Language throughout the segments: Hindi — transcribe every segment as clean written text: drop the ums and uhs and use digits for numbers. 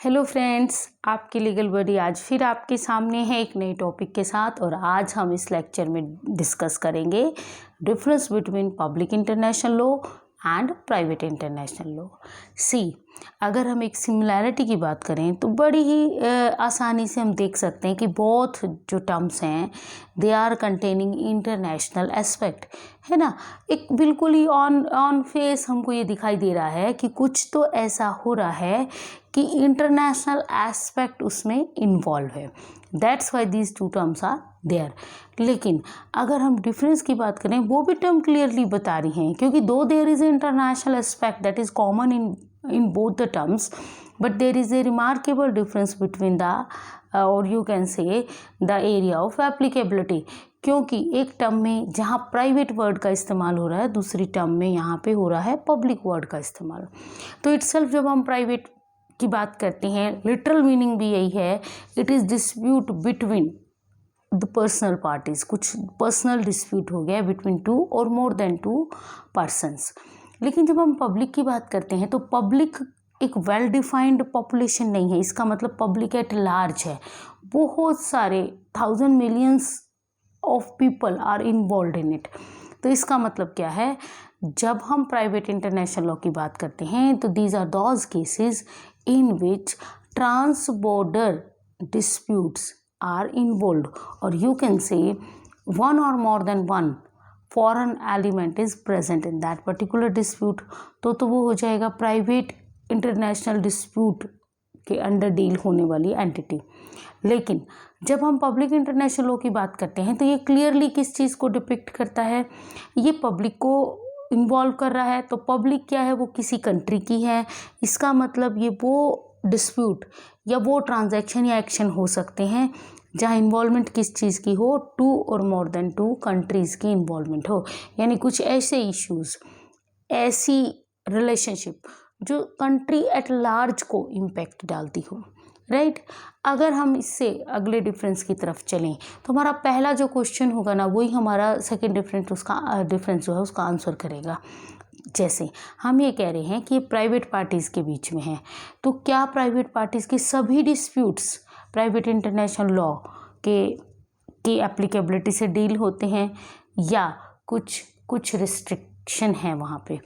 हेलो फ्रेंड्स, आपकी लीगल बडी आज फिर आपके सामने है एक नए टॉपिक के साथ। और आज हम इस लेक्चर में डिस्कस करेंगे difference between public international law and private international law. See, अगर हम एक सिमिलैरिटी की बात करें तो बड़ी ही आसानी से हम देख सकते हैं कि बोथ जो टर्म्स हैं they are containing international aspect, है ना। एक बिल्कुल ही ऑन फेस हमको ये दिखाई दे रहा है कि कुछ तो ऐसा हो रहा है कि इंटरनेशनल एस्पेक्ट उसमें इन्वॉल्व है। That's why these two terms are there. लेकिन अगर हम डिफरेंस की बात करें वो भी टर्म क्लियरली बता रही हैं, क्योंकि though there is international aspect that is common in both the terms, but there is a remarkable difference between the or you can say the area of applicability। क्योंकि एक टर्म में जहाँ प्राइवेट वर्ड का इस्तेमाल हो रहा है, दूसरी टर्म में यहाँ पे हो रहा है पब्लिक वर्ड का इस्तेमाल। तो इटसेल्फ जब हम प्राइवेट की बात करते हैं, लिटरल मीनिंग भी यही है, it is dispute between the personal parties. कुछ पर्सनल डिस्प्यूट हो गया बिटवीन टू और मोर देन टू पर्सनस। लेकिन जब हम पब्लिक की बात करते हैं तो पब्लिक एक वेल डिफाइंड पॉपुलेशन नहीं है। इसका मतलब पब्लिक एट लार्ज है, बहुत सारे thousand millions of people are involve in it. तो इसका मतलब क्या है, जब हम प्राइवेट इंटरनेशनल लॉ की बात करते हैं तो these are those cases in which trans border disputes are involve, और you can say one or more than one foreign element is present in that particular dispute. तो वो हो जाएगा प्राइवेट इंटरनेशनल डिस्प्यूट के अंडर डील होने वाली एंटिटी। लेकिन जब हम पब्लिक इंटरनेशनल लॉ की बात करते हैं तो ये क्लियरली किस चीज़ को डिपिक्ट करता है, ये पब्लिक को इन्वॉल्व कर रहा है। तो पब्लिक क्या है, वो किसी कंट्री की है। इसका मतलब ये वो डिस्प्यूट या वो ट्रांजैक्शन या एक्शन हो सकते हैं जहाँ इन्वॉल्वमेंट किस चीज़ की हो, टू और मोर देन टू कंट्रीज़ की इन्वॉल्वमेंट हो। यानी कुछ ऐसे इश्यूज़, ऐसी रिलेशनशिप जो कंट्री एट लार्ज को इम्पैक्ट डालती हो, राइट। अगर हम इससे अगले डिफरेंस की तरफ चलें तो हमारा पहला जो क्वेश्चन होगा ना, वही हमारा सेकेंड डिफरेंस जो है उसका आंसर करेगा। जैसे हम ये कह रहे हैं कि प्राइवेट पार्टीज़ के बीच में है, तो क्या प्राइवेट पार्टीज़ के सभी डिस्प्यूट्स प्राइवेट इंटरनेशनल लॉ की एप्लीकेबिलिटी से डील होते हैं, या कुछ रिस्ट्रिक्शन है वहाँ पे।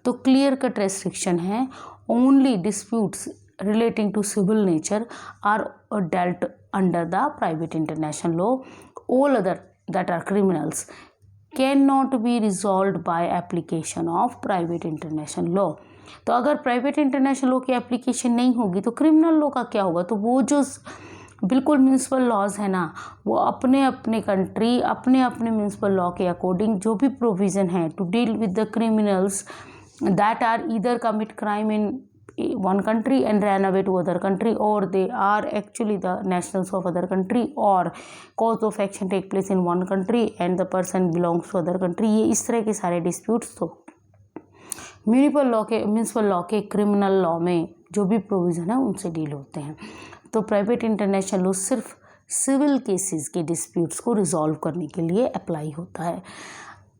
तो क्लियर कट रेस्ट्रिक्शन है, only disputes relating to civil nature are dealt under the private international law. All other that are criminals can not be resolve by application of private international law. तो अगर प्राइवेट इंटरनेशनल लॉ की एप्लीकेशन नहीं होगी तो क्रिमिनल लॉ का क्या होगा। तो वो जो बिल्कुल म्यूनसिपल लॉज है ना, वो अपने अपने कंट्री अपने अपने म्यूनसिपल लॉ के अकॉर्डिंग जो भी प्रोविज़न है to deal with the criminals that are either commit crime in one country and ran away to other country, or they are actually the nationals of other country, or cause of action take place in one country and the person belongs to other country। ये इस तरह के सारे disputes तो म्यूनिसिपल लॉ के क्रिमिनल लॉ में जो भी प्रोविज़न है उनसे डील होते हैं। तो प्राइवेट इंटरनेशनल लॉ सिर्फ सिविल केसेस के डिस्प्यूट्स को रिजॉल्व करने के लिए अप्लाई होता है।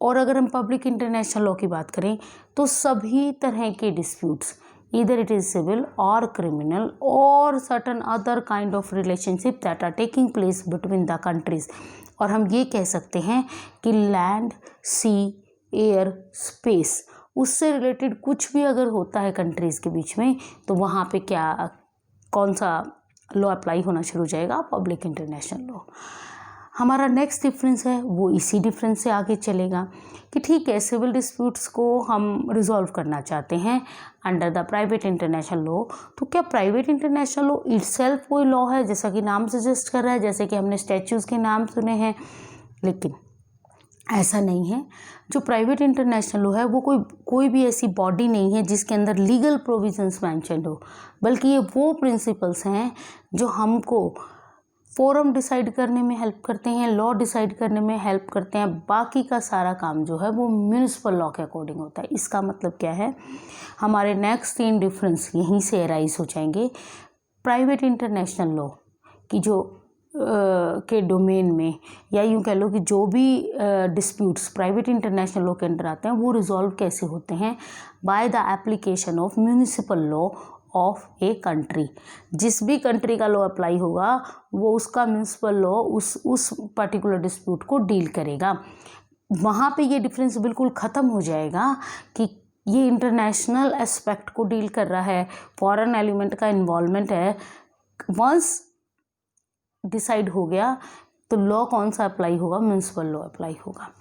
और अगर हम पब्लिक इंटरनेशनल लॉ की बात करें तो सभी तरह के disputes, either it is civil or criminal or certain other kind of relationship that are taking place between the countries, और हम ये कह सकते हैं कि लैंड, सी, एयर, स्पेस, उससे रिलेटेड कुछ भी अगर होता है कंट्रीज़ के बीच में तो वहाँ पे कौन सा लॉ अप्लाई होना शुरू हो जाएगा, पब्लिक इंटरनेशनल लॉ। हमारा नेक्स्ट डिफरेंस है वो इसी डिफरेंस से आगे चलेगा कि ठीक है, सिविल डिस्प्यूट्स को हम रिजॉल्व करना चाहते हैं under the private international law. तो क्या प्राइवेट इंटरनेशनल लॉ इटसेल्फ कोई लॉ है, जैसा कि नाम सजेस्ट कर रहा है, जैसे कि हमने स्टैच्यूज़ के नाम सुने हैं। लेकिन ऐसा नहीं है। जो प्राइवेट इंटरनेशनल लॉ है वो कोई भी ऐसी बॉडी नहीं है जिसके अंदर लीगल प्रोविजंस मेंशन्ड हो, बल्कि ये वो प्रिंसिपल्स हैं जो हमको फोरम डिसाइड करने में हेल्प करते हैं, लॉ डिसाइड करने में हेल्प करते हैं। बाकी का सारा काम जो है वो म्यूनिसिपल लॉ के अकॉर्डिंग होता है। इसका मतलब क्या है, हमारे नेक्स्ट 3 डिफरेंस यहीं से अराइज हो जाएंगे। प्राइवेट इंटरनेशनल लॉ की जो के डोमेन में, या यूँ कह लो कि जो भी डिस्प्यूट्स प्राइवेट इंटरनेशनल लॉ के अंडर आते हैं वो रिजॉल्व कैसे होते हैं, by the application of municipal law of a country. जिस भी कंट्री का लॉ अप्लाई होगा वो उसका म्यूनसिपल लॉ उस पर्टिकुलर डिस्प्यूट को डील करेगा। वहाँ पे ये डिफरेंस बिल्कुल ख़त्म हो जाएगा कि ये इंटरनेशनल एस्पेक्ट को डील कर रहा है, फॉरेन एलिमेंट का इन्वॉल्वमेंट है। वंस डिसाइड हो गया तो लॉ कौन सा अप्लाई होगा, म्यूनसिपल लॉ अप्लाई होगा।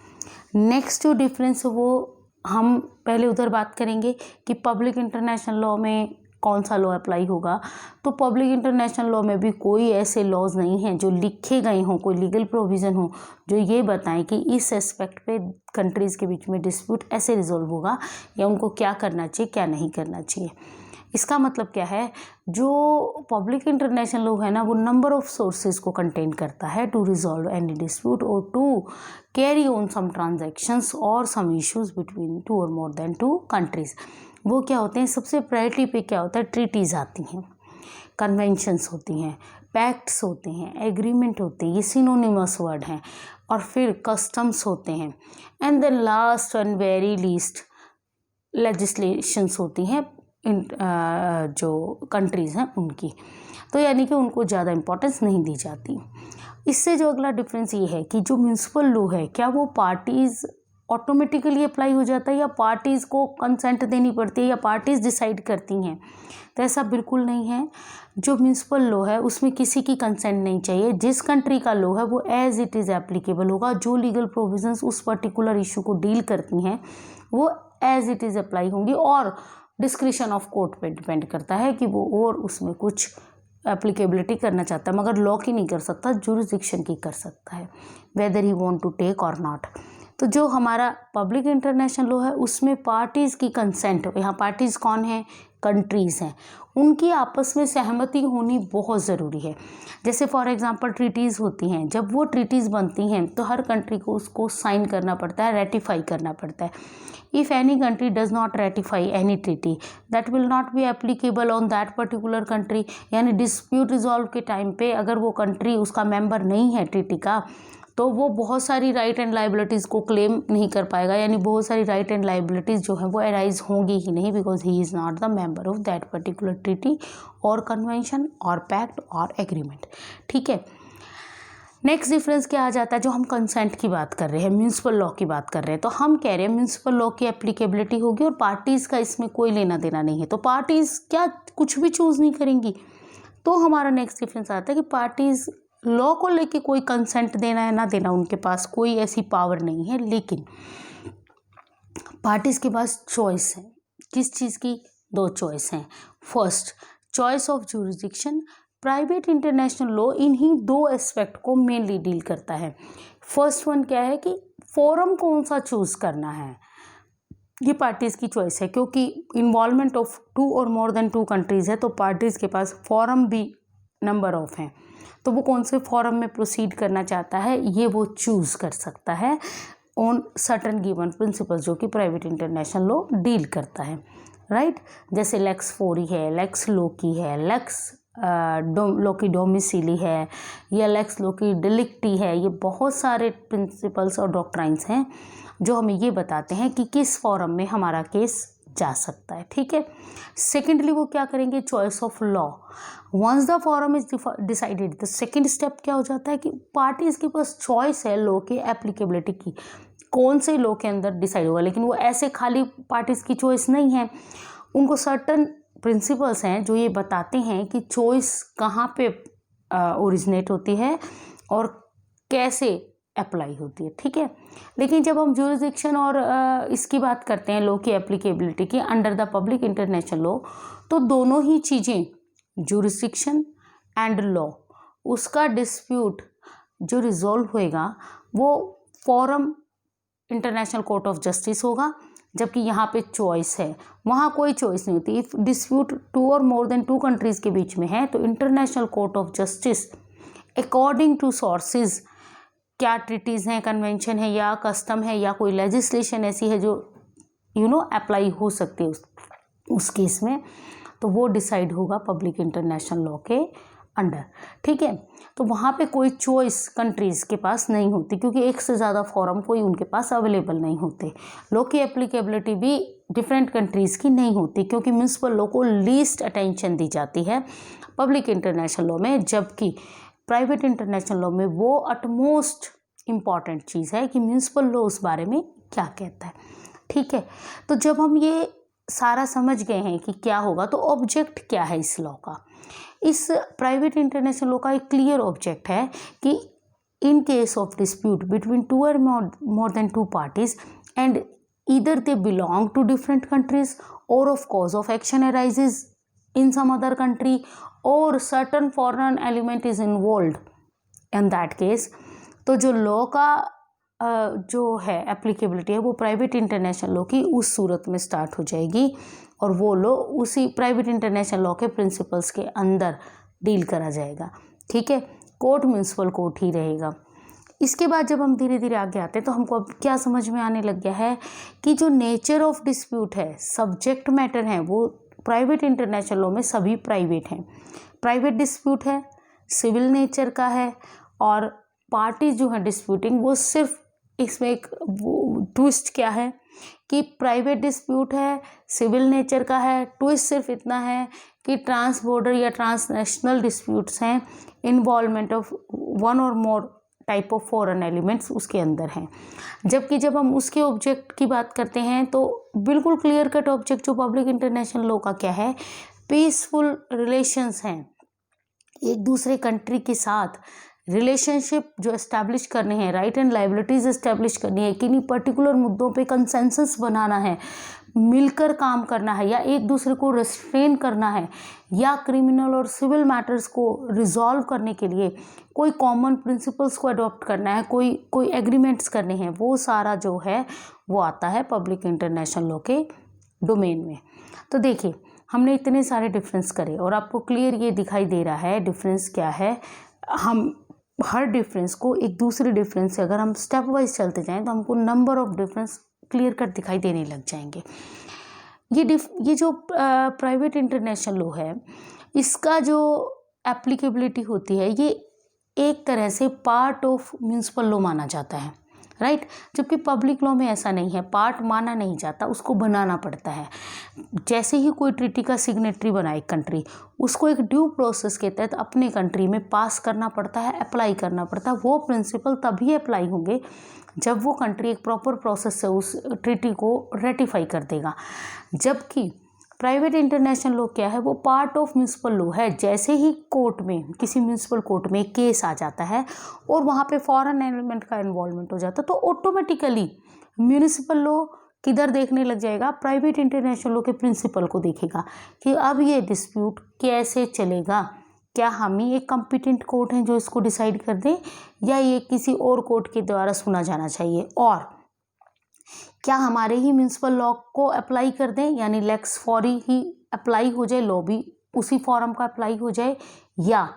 नेक्स्ट जो डिफरेंस है वो हम पहले उधर बात करेंगे कि पब्लिक इंटरनेशनल लॉ में कौन सा लॉ अप्लाई होगा। तो पब्लिक इंटरनेशनल लॉ में भी कोई ऐसे लॉज नहीं हैं जो लिखे गए हों, कोई लीगल प्रोविज़न हो जो ये बताएं कि इस एस्पेक्ट पे कंट्रीज़ के बीच में डिस्प्यूट ऐसे रिजॉल्व होगा या उनको क्या करना चाहिए क्या नहीं करना चाहिए। इसका मतलब क्या है, जो पब्लिक इंटरनेशनल लॉ है ना वो नंबर ऑफ सोर्सेज को कंटेन करता है टू रिजॉल्व एनी डिस्प्यूट और to carry on some transactions और सम इश्यूज बिटवीन टू और मोर देन टू कंट्रीज। वो क्या होते हैं, सबसे प्रायोरिटी पे क्या होता है, ट्रीटीज़ आती हैं, कन्वेंशंस होती हैं, पैक्ट्स होते हैं, एग्रीमेंट होते हैं, ये सिनोनिमस वर्ड हैं, और फिर कस्टम्स होते हैं, and then last and very least legislations होती हैं जो कंट्रीज़ हैं उनकी। तो यानी कि उनको ज़्यादा इम्पोर्टेंस नहीं दी जाती। इससे जो अगला डिफरेंस ये है कि जो म्यूनसिपल लॉ है क्या वो पार्टीज़ ऑटोमेटिकली अप्लाई हो जाता है या पार्टीज़ को कंसेंट देनी पड़ती है या पार्टीज़ डिसाइड करती हैं। तो ऐसा बिल्कुल नहीं है। जो म्यूनसिपल लॉ है उसमें किसी की कंसेंट नहीं चाहिए। जिस कंट्री का लॉ है वो एज इट इज़ एप्लीकेबल होगा। जो लीगल प्रोविजंस उस पर्टिकुलर इशू को डील करती हैं वो एज इट इज़ अप्लाई होंगी, और डिस्क्रिशन ऑफ कोर्ट पे डिपेंड करता है कि वो और उसमें कुछ एप्लीकेबिलिटी करना चाहता है, मगर लॉ की नहीं कर सकता, जुरिसडिक्शन की कर सकता है, whether he want to take or not. तो जो हमारा पब्लिक इंटरनेशनल लॉ है उसमें पार्टीज़ की कंसेंट, यहाँ पार्टीज़ कौन है, कंट्रीज़ हैं, उनकी आपस में सहमति होनी बहुत ज़रूरी है। जैसे फॉर एग्जांपल ट्रीटीज़ होती हैं, जब वो ट्रीटीज़ बनती हैं तो हर कंट्री को उसको साइन करना पड़ता है, रेटिफाई करना पड़ता है। If any country does not ratify any treaty, that will not be applicable on that particular country। यानी डिस्प्यूट रिजॉल्व के टाइम पे अगर वो कंट्री उसका मेंबर नहीं है ट्रीटी का तो वो बहुत सारी राइट एंड लाइबिलिटीज़ को क्लेम नहीं कर पाएगा, यानी बहुत सारी राइट एंड लाइबिलिटीज़ जो है वो अराइज होंगी ही नहीं, because he is not the member of that particular treaty और कन्वेंशन और पैक्ट और एग्रीमेंट। ठीक है। नेक्स्ट डिफरेंस क्या आ जाता है, जो हम कंसेंट की बात कर रहे हैं, म्यूनसिपल लॉ की बात कर रहे हैं, तो हम कह रहे हैं म्यूनसिपल लॉ की एप्लीकेबिलिटी होगी और पार्टीज़ का इसमें कोई लेना देना नहीं है, तो पार्टीज़ क्या कुछ भी चूज़ नहीं करेंगी। तो हमारा नेक्स्ट डिफरेंस आता है कि पार्टीज़ लॉ को लेके कोई कंसेंट देना है ना देना, उनके पास कोई ऐसी पावर नहीं है, लेकिन पार्टीज़ के पास चॉइस है। किस चीज़ की? दो चॉइस हैं। First, choice of jurisdiction. Private international law इन्हीं दो एस्पेक्ट को मेनली डील करता है। फर्स्ट वन क्या है कि फोरम कौन सा चूज़ करना है, ये पार्टीज़ की चॉइस है, क्योंकि इन्वॉल्वमेंट ऑफ टू और मोर देन टू कंट्रीज़ है तो पार्टीज़ के पास फोरम भी नंबर ऑफ हैं, तो वो कौन से फोरम में प्रोसीड करना चाहता है ये वो चूज़ कर सकता है ऑन सर्टन गिवन प्रिंसिपल्स जो कि प्राइवेट इंटरनेशनल लॉ डील करता है, राइट। जैसे लेक्स फोरी है, लेक्स लोकी है, लेक्स लोकी डोमिसिली है, या लेक्स लोकी डिलिक्टी है। ये बहुत सारे प्रिंसिपल्स और डॉक्ट्राइंस हैं जो हमें ये बताते हैं कि किस फॉरम में हमारा केस जा सकता है। ठीक है। सेकेंडली वो क्या करेंगे, choice of law. Once the forum is decided, the second step क्या हो जाता है कि पार्टीज़ के पास चॉइस है लॉ के एप्लीकेबिलिटी की, कौन से लॉ के अंदर डिसाइड होगा। लेकिन वो ऐसे खाली पार्टीज़ की चॉइस नहीं है, उनको सर्टन प्रिंसिपल्स हैं जो ये बताते हैं कि चॉइस कहाँ पे ओरिजिनेट होती है और कैसे अप्लाई होती है। ठीक है। लेकिन जब हम जुरिसडिक्शन और इसकी बात करते हैं लॉ की एप्लीकेबिलिटी की under the public international law, तो दोनों ही चीज़ें जुरिसडिक्शन एंड लॉ, उसका डिस्प्यूट जो रिजॉल्व होएगा वो forum international court of justice होगा, जबकि यहाँ पे चॉइस है, वहाँ कोई चॉइस नहीं होती। इफ़ डिस्प्यूट टू और मोर देन टू कंट्रीज़ के बीच में है तो international court of justice according to sources, क्या ट्रीटीज़ हैं, कन्वेंशन है या कस्टम है या कोई लेजिस्लेशन ऐसी है जो अप्लाई हो सकती है उस केस में, तो वो डिसाइड होगा पब्लिक इंटरनेशनल लॉ के अंडर, ठीक है। तो वहाँ पे कोई चॉइस कंट्रीज़ के पास नहीं होती, क्योंकि एक से ज़्यादा फॉरम कोई उनके पास अवेलेबल नहीं होते। लॉ की एप्लीकेबिलिटी भी डिफरेंट कंट्रीज़ की नहीं होती, क्योंकि म्यूनसिपल लॉ को लीस्ट अटेंशन दी जाती है पब्लिक इंटरनेशनल लॉ में, जबकि प्राइवेट इंटरनेशनल लॉ में वो अटमोस्ट इम्पॉर्टेंट चीज़ है कि म्यूनसिपल लॉ उस बारे में क्या कहता है, ठीक है। तो जब हम ये सारा समझ गए हैं कि क्या होगा, तो ऑब्जेक्ट क्या है इस लॉ का। इस प्राइवेट इंटरनेशनल लॉ का एक क्लियर ऑब्जेक्ट है कि in case of dispute between two और more than two parties and either they belong to different countries और of cause of action arises in some other country और certain foreign element is involved in that case, तो जो लॉ का जो है एप्लीकेबिलिटी है वो प्राइवेट इंटरनेशनल लॉ की उस सूरत में स्टार्ट हो जाएगी, और वो लॉ उसी प्राइवेट इंटरनेशनल लॉ के प्रिंसिपल्स के अंदर डील करा जाएगा, ठीक है। कोर्ट म्यूनसिपल कोर्ट ही रहेगा। इसके बाद जब हम धीरे धीरे आगे आते हैं तो हमको अब क्या समझ में आने लग गया है कि जो नेचर ऑफ डिस्प्यूट है, सब्जेक्ट मैटर है, वो प्राइवेट इंटरनेशनल लॉ में सभी प्राइवेट हैं। प्राइवेट डिस्प्यूट है, सिविल नेचर का है, और पार्टी जो है डिस्प्यूटिंग वो सिर्फ, इसमें एक ट्विस्ट क्या है कि प्राइवेट डिस्प्यूट है, सिविल नेचर का है, ट्विस्ट सिर्फ इतना है कि ट्रांस बॉर्डर या ट्रांसनेशनल डिस्प्यूट्स हैं, involvement of one or more type of foreign elements उसके अंदर हैं। जबकि जब हम उसके ऑब्जेक्ट की बात करते हैं तो बिल्कुल क्लियर कट ऑब्जेक्ट जो पब्लिक इंटरनेशनल लॉ का क्या है, पीसफुल रिलेशंस हैं, एक दूसरे कंट्री के साथ रिलेशनशिप जो एस्टैब्लिश करने हैं, राइट एंड लाइबिलिटीज एस्टैब्लिश करनी है, किन्हीं पर्टिकुलर मुद्दों पे कंसेंसस बनाना है, मिलकर काम करना है, या एक दूसरे को रेस्ट्रेन करना है, या क्रिमिनल और सिविल मैटर्स को रिजॉल्व करने के लिए कोई कॉमन प्रिंसिपल्स को अडॉप्ट करना है, कोई एग्रीमेंट्स करने हैं, वो सारा जो है वो आता है पब्लिक इंटरनेशनल लॉ के डोमेन में। तो देखिए हमने इतने सारे डिफरेंस करे और आपको क्लियर ये दिखाई दे रहा है डिफरेंस क्या है। हम हर डिफरेंस को एक दूसरे डिफरेंस से अगर हम स्टेप वाइज चलते जाएं तो हमको number of difference clear cut दिखाई देने लग जाएंगे। ये जो प्राइवेट इंटरनेशनल लॉ है, इसका जो एप्लीकेबिलिटी होती है ये एक तरह से पार्ट ऑफ म्यूनसिपल लॉ माना जाता है, राइट। जबकि पब्लिक लॉ में ऐसा नहीं है, पार्ट माना नहीं जाता, उसको बनाना पड़ता है। जैसे ही कोई ट्रीटी का सिग्नेटरी बनाए कंट्री, उसको एक ड्यू प्रोसेस के तहत अपने कंट्री में पास करना पड़ता है, अप्लाई करना पड़ता है। वो प्रिंसिपल तभी अप्लाई होंगे जब वो कंट्री एक प्रॉपर प्रोसेस से उस ट्रीटी को रेटिफाई कर देगा। जबकि प्राइवेट इंटरनेशनल लॉ क्या है, वो पार्ट ऑफ म्यूनसिपल लॉ है। जैसे ही कोर्ट में, किसी म्यूनसिपल कोर्ट में केस आ जाता है और वहाँ पे फॉरेन एलिमेंट का इन्वॉल्वमेंट हो जाता है, तो ऑटोमेटिकली म्यूनसिपल लॉ किधर देखने लग जाएगा, प्राइवेट इंटरनेशनल लॉ के प्रिंसिपल को देखेगा कि अब ये डिस्प्यूट कैसे चलेगा, क्या हम ही एक कॉम्पिटेंट कोर्ट हैं जो इसको डिसाइड कर दें, या ये किसी और कोर्ट के द्वारा सुना जाना चाहिए, और क्या हमारे ही म्यूनसिपल लॉ को अप्लाई कर दें, यानी लेक्स फॉरी ही अप्लाई हो जाए, लॉ भी उसी फॉरम का अप्लाई हो जाए, या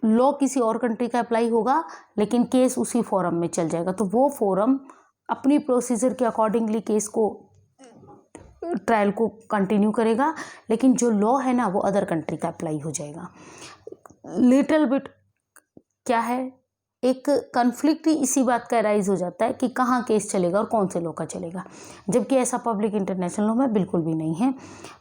लॉ किसी और कंट्री का अप्लाई होगा लेकिन केस उसी फॉरम में चल जाएगा। तो वो फॉरम अपनी प्रोसीजर के अकॉर्डिंगली केस को, ट्रायल को कंटिन्यू करेगा, लेकिन जो लॉ है ना वो अदर कंट्री का अप्लाई हो जाएगा। लिटिल बिट क्या है, एक कन्फ्लिक्ट ही इसी बात का राइज हो जाता है कि कहाँ केस चलेगा और कौन से लॉ का चलेगा, जबकि ऐसा पब्लिक इंटरनेशनल लॉ में बिल्कुल भी नहीं है।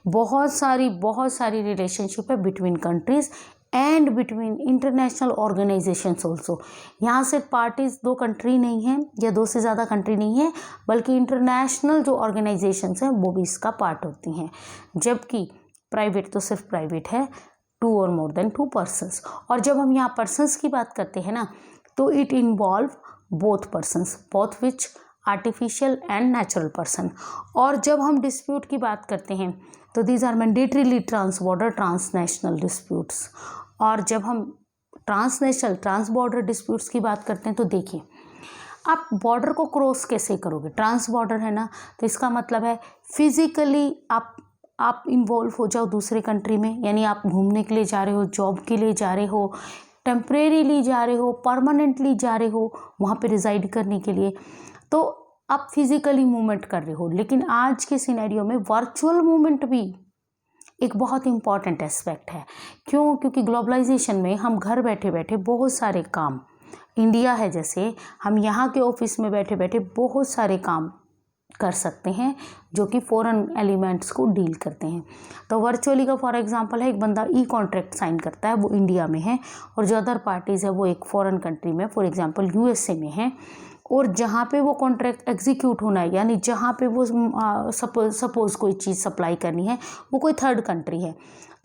बहुत सारी रिलेशनशिप है between countries and between international organisations also. यहाँ सिर्फ पार्टीज दो कंट्री नहीं है या दो से ज़्यादा कंट्री नहीं है, बल्कि इंटरनेशनल जो ऑर्गेनाइजेशंस हैं वो भी इसका पार्ट होती हैं। जबकि प्राइवेट तो सिर्फ प्राइवेट है, टू और मोर देन टू पर्सन्स। और जब हम यहाँ पर्सन्स की बात करते हैं ना, तो it involve both persons, both which artificial and natural person. और जब हम डिस्प्यूट की बात करते हैं तो these are mandatorily trans border transnational disputes. और जब हम ट्रांसनेशनल ट्रांस बॉर्डर डिस्प्यूट्स की बात करते हैं तो देखिए, आप बॉर्डर को क्रॉस कैसे करोगे, ट्रांस बॉर्डर है ना, तो इसका मतलब है फिजिकली आप इन्वॉल्व हो जाओ दूसरे कंट्री में, यानी आप घूमने के लिए जा रहे हो, जॉब के लिए जा रहे हो, टेम्परेरीली जा रहे हो, परमानेंटली जा रहे हो वहाँ पे रिजाइड करने के लिए, तो आप फिजिकली मूवमेंट कर रहे हो। लेकिन आज के सिनेरियो में वर्चुअल मूवमेंट भी एक बहुत इम्पॉर्टेंट एस्पेक्ट है। क्यों? क्योंकि ग्लोबलाइजेशन में हम घर बैठे बैठे बहुत सारे काम, इंडिया है जैसे, हम यहाँ के ऑफिस में बैठे बैठे बहुत सारे काम कर सकते हैं जो कि फॉरेन एलिमेंट्स को डील करते हैं। तो वर्चुअली का फॉर एग्जांपल है, एक बंदा ई कॉन्ट्रैक्ट साइन करता है, वो इंडिया में है, और जो अदर पार्टीज़ है वो एक फॉरेन कंट्री में, फॉर एग्जांपल यूएसए में है, और जहाँ पे वो कॉन्ट्रैक्ट एग्जीक्यूट होना है, यानी जहाँ पे वो सपोज कोई चीज़ सप्लाई करनी है, वो कोई थर्ड कंट्री है,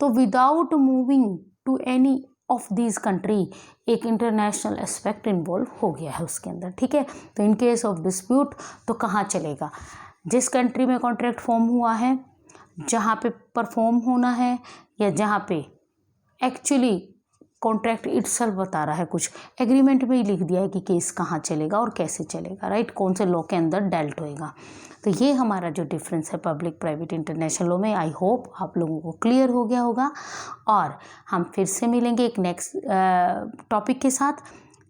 तो without moving to any of this country एक इंटरनेशनल एस्पेक्ट इन्वॉल्व हो गया है उसके अंदर, ठीक है। तो इन केस ऑफ डिस्प्यूट तो कहाँ चलेगा? जिस कंट्री में कॉन्ट्रैक्ट फॉर्म हुआ है, जहाँ पे परफॉर्म होना है, या जहाँ पे एक्चुअली कॉन्ट्रैक्ट इटसेल्फ बता रहा है, कुछ एग्रीमेंट में ही लिख दिया है कि केस कहाँ चलेगा और कैसे चलेगा, राइट, कौन से लॉ के अंदर डेल्ट होएगा। तो ये हमारा जो डिफरेंस है पब्लिक प्राइवेट इंटरनेशनल लॉ में, आई होप आप लोगों को क्लियर हो गया होगा। और हम फिर से मिलेंगे एक नेक्स्ट टॉपिक के साथ।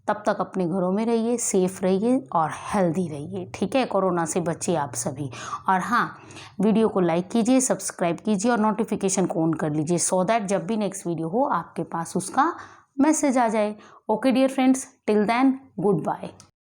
तब तक अपने घरों में रहिए, सेफ रहिए और हेल्दी रहिए, ठीक है। कोरोना से बचिए आप सभी। और हाँ, वीडियो को लाइक कीजिए, सब्सक्राइब कीजिए और नोटिफिकेशन को ऑन कर लीजिए, सो दैट जब भी नेक्स्ट वीडियो हो आपके पास उसका मैसेज आ जाए। Okay dear friends, till then good bye.